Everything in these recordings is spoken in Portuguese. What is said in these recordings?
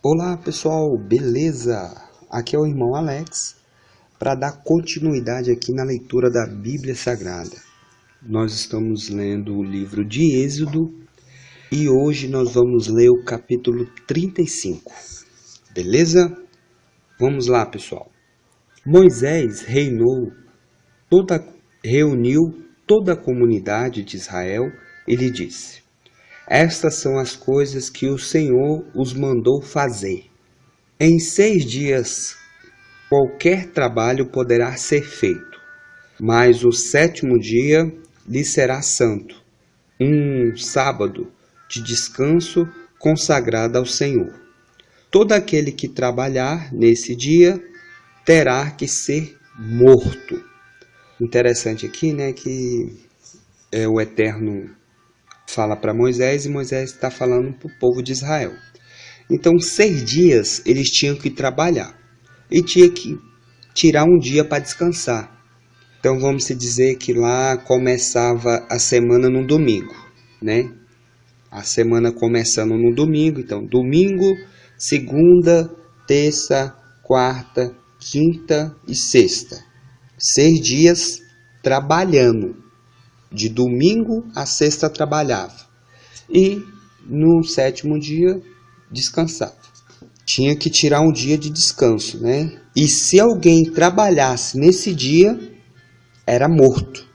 Olá pessoal, beleza? Aqui é o irmão Alex para dar continuidade aqui na leitura da Bíblia Sagrada. Nós estamos lendo o livro de Êxodo e hoje nós vamos ler o capítulo 35, beleza? Vamos lá pessoal. Moisés reuniu toda a comunidade de Israel e lhe disse: Estas são as coisas que o Senhor os mandou fazer. Em 6 dias qualquer trabalho poderá ser feito, mas o 7º dia lhe será santo, um sábado de descanso consagrado ao Senhor. Todo aquele que trabalhar nesse dia terá que ser morto. Interessante aqui, né, que o Eterno fala para Moisés e Moisés está falando para o povo de Israel. Então, 6 dias eles tinham que trabalhar e tinha que tirar um dia para descansar. Então, vamos dizer que lá começava a semana no domingo, né? A semana começando no domingo, então domingo, segunda, terça, quarta, quinta e sexta. 6 dias trabalhando. De domingo a sexta trabalhava. E no 7º dia descansava. Tinha que tirar um dia de descanso, né? E se alguém trabalhasse nesse dia, era morto,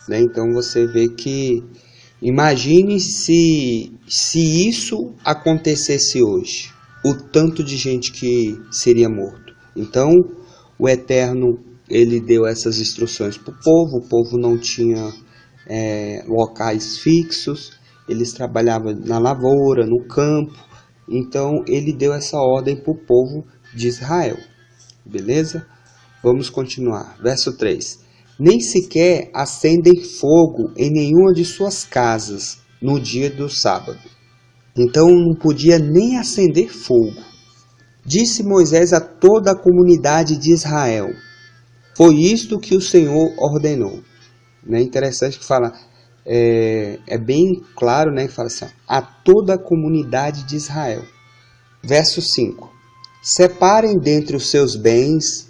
né? Então você vê que, imagine se isso acontecesse hoje, o tanto de gente que seria morto. Então o Eterno, ele deu essas instruções para o povo não tinha locais fixos, eles trabalhavam na lavoura, no campo. Então ele deu essa ordem para o povo de Israel, beleza? Vamos continuar, verso 3. Nem sequer acendem fogo em nenhuma de suas casas no dia do sábado. Então não podia nem acender fogo. Disse Moisés a toda a comunidade de Israel: Foi isto que o Senhor ordenou. É interessante que fala, é bem claro, né, que fala assim, a toda a comunidade de Israel. Verso 5. Separem dentre os seus bens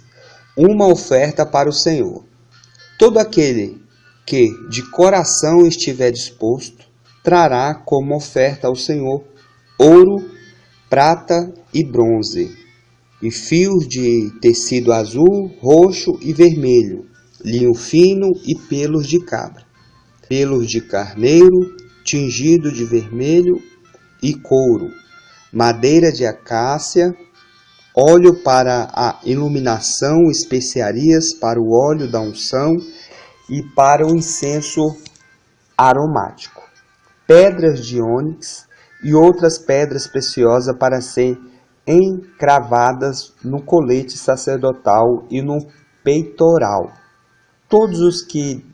uma oferta para o Senhor. Todo aquele que de coração estiver disposto, trará como oferta ao Senhor ouro, prata e bronze, e fios de tecido azul, roxo e vermelho, linho fino e pelos de cabra, pelos de carneiro, tingido de vermelho e couro, madeira de acácia, óleo para a iluminação, especiarias para o óleo da unção e para o incenso aromático, pedras de ônix e outras pedras preciosas para ser encravadas no colete sacerdotal e no peitoral. Todos os que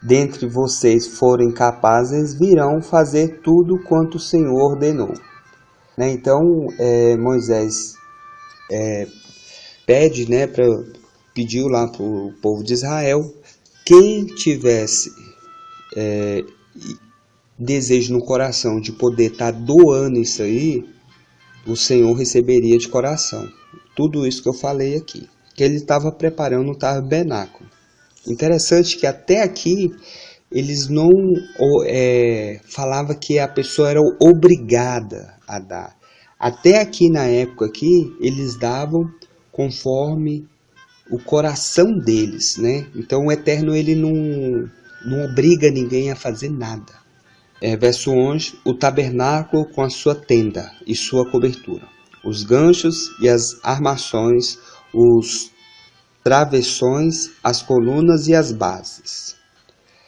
dentre vocês forem capazes virão fazer tudo quanto o Senhor ordenou. Então Moisés pediu lá para o povo de Israel, quem tivesse desejo no coração de poder estar doando isso aí, o Senhor receberia de coração. Tudo isso que eu falei aqui, que ele estava preparando o tabernáculo. Interessante que até aqui eles não falavam que a pessoa era obrigada a dar. Até aqui na época aqui, eles davam conforme o coração deles, né? Então o Eterno, ele não obriga ninguém a fazer nada. Verso 11, o tabernáculo com a sua tenda e sua cobertura, os ganchos e as armações, os travessões, as colunas e as bases,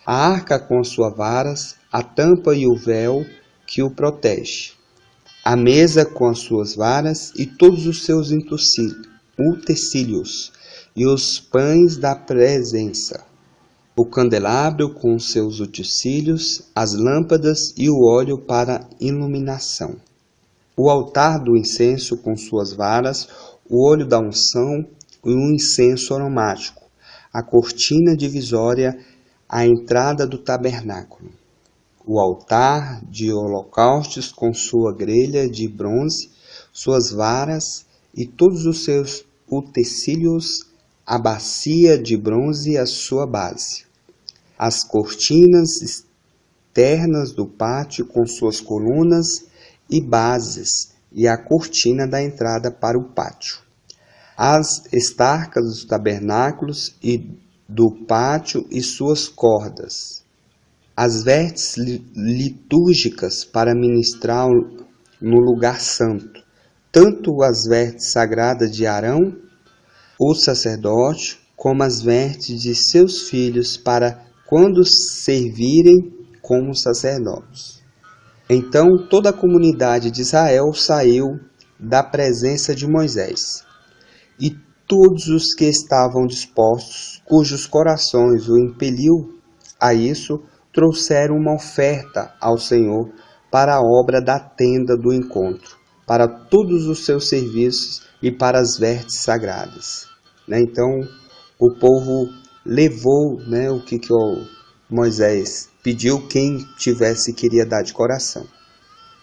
a arca com as suas varas, a tampa e o véu que o protege, a mesa com as suas varas e todos os seus utensílios, e os pães da presença, o candelabro com os seus utensílios, as lâmpadas e o óleo para iluminação, o altar do incenso com suas varas, o óleo da unção e um incenso aromático, a cortina divisória, a entrada do tabernáculo, o altar de holocaustos com sua grelha de bronze, suas varas e todos os seus utensílios, a bacia de bronze e a sua base, as cortinas externas do pátio com suas colunas e bases e a cortina da entrada para o pátio, as estarcas dos tabernáculos e do pátio e suas cordas, as vestes litúrgicas para ministrar no lugar santo, tanto as vestes sagradas de Arão, o sacerdote, como as vestes de seus filhos para quando servirem como sacerdotes. Então toda a comunidade de Israel saiu da presença de Moisés, e todos os que estavam dispostos, cujos corações o impeliu a isso, trouxeram uma oferta ao Senhor para a obra da tenda do encontro, para todos os seus serviços e para as vestes sagradas. Então o povo levou o que Moisés pediu, quem tivesse queria dar de coração.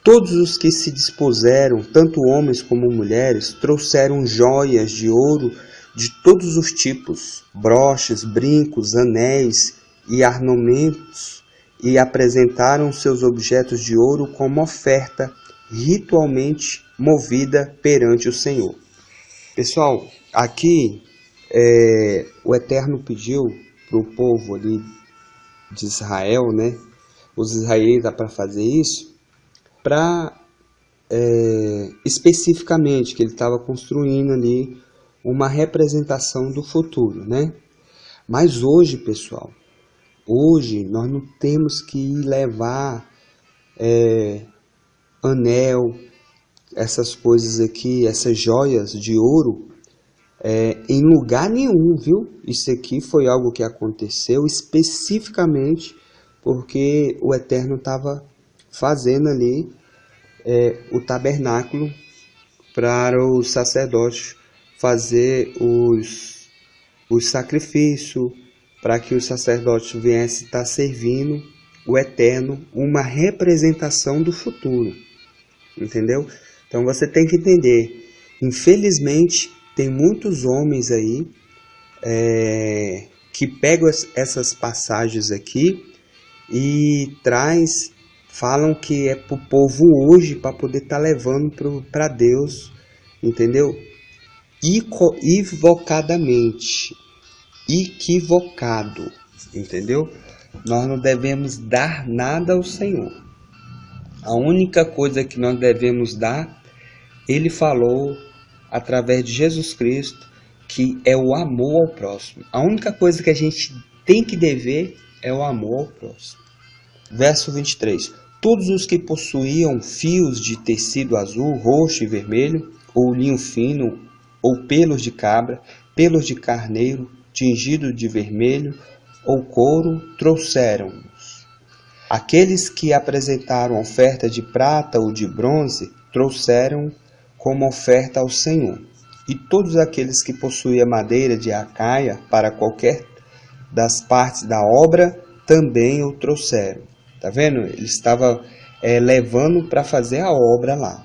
Todos os que se dispuseram, tanto homens como mulheres, trouxeram joias de ouro de todos os tipos, broches, brincos, anéis e ornamentos, e apresentaram seus objetos de ouro como oferta ritualmente movida perante o Senhor. Pessoal, aqui o Eterno pediu para o povo ali de Israel, os israelitas, para fazer isso, para especificamente que ele estava construindo ali uma representação do futuro, Mas hoje, pessoal, hoje nós não temos que levar anel, essas coisas aqui, essas joias de ouro, em lugar nenhum, viu? Isso aqui foi algo que aconteceu especificamente porque o Eterno estava fazendo ali o tabernáculo para os sacerdotes fazer os sacrifícios, para que os sacerdotes viessem estar servindo o Eterno, uma representação do futuro, entendeu? Então você tem que entender, infelizmente tem muitos homens aí que pegam essas passagens aqui e falam que é para o povo hoje, para poder estar levando para Deus, entendeu? Equivocado, entendeu? Nós não devemos dar nada ao Senhor. A única coisa que nós devemos dar, Ele falou através de Jesus Cristo, que é o amor ao próximo. A única coisa que a gente tem que dever é o amor ao próximo. Verso 23. Todos os que possuíam fios de tecido azul, roxo e vermelho, ou linho fino, ou pelos de cabra, pelos de carneiro, tingido de vermelho, ou couro, trouxeram-nos. Aqueles que apresentaram oferta de prata ou de bronze, trouxeram como oferta ao Senhor. E todos aqueles que possuíam madeira de acaia para qualquer das partes da obra, também o trouxeram. Tá vendo? Ele estava levando para fazer a obra lá.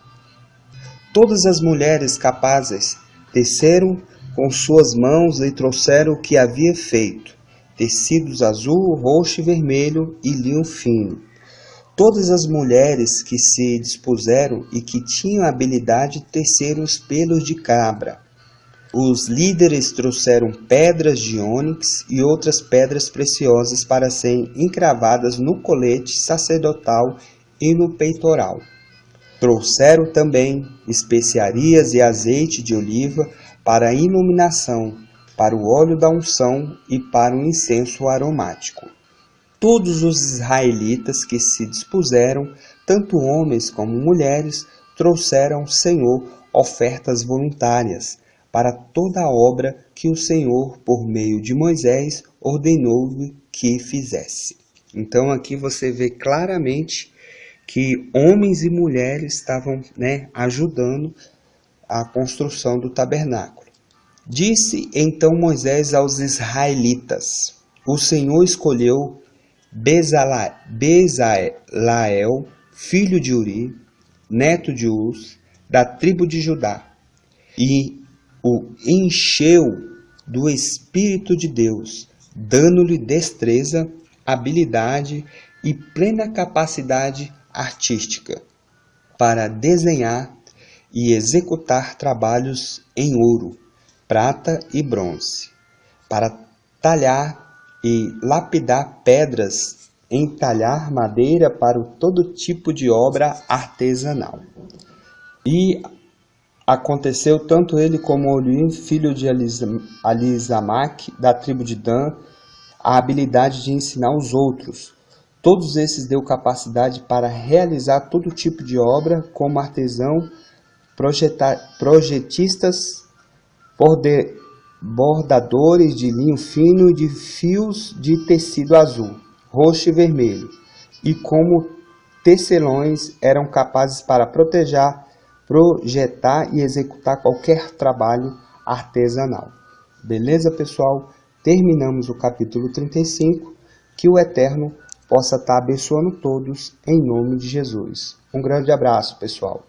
Todas as mulheres capazes desceram com suas mãos e trouxeram o que havia feito, tecidos azul, roxo e vermelho e linho fino. Todas as mulheres que se dispuseram e que tinham a habilidade de tecer os pelos de cabra. Os líderes trouxeram pedras de ônix e outras pedras preciosas para serem encravadas no colete sacerdotal e no peitoral. Trouxeram também especiarias e azeite de oliva para a iluminação, para o óleo da unção e para o incenso aromático. Todos os israelitas que se dispuseram, tanto homens como mulheres, trouxeram ao Senhor ofertas voluntárias para toda a obra que o Senhor, por meio de Moisés, ordenou que fizesse. Então aqui você vê claramente que homens e mulheres estavam ajudando a construção do tabernáculo. Disse então Moisés aos israelitas: o Senhor escolheu Bezaleel, filho de Uri, neto de Uz, da tribo de Judá, e o encheu do Espírito de Deus, dando-lhe destreza, habilidade e plena capacidade artística para desenhar e executar trabalhos em ouro, prata e bronze, para talhar e lapidar pedras, entalhar madeira para todo tipo de obra artesanal. E aconteceu tanto ele como Olim, filho de Alisamaque, da tribo de Dan, a habilidade de ensinar os outros. Todos esses deu capacidade para realizar todo tipo de obra, como artesão, projetistas, bordadores de linho fino e de fios de tecido azul, roxo e vermelho, e como tecelões eram capazes para projetar e executar qualquer trabalho artesanal. Beleza, pessoal? Terminamos o capítulo 35. Que o Eterno possa estar abençoando todos em nome de Jesus. Um grande abraço, pessoal.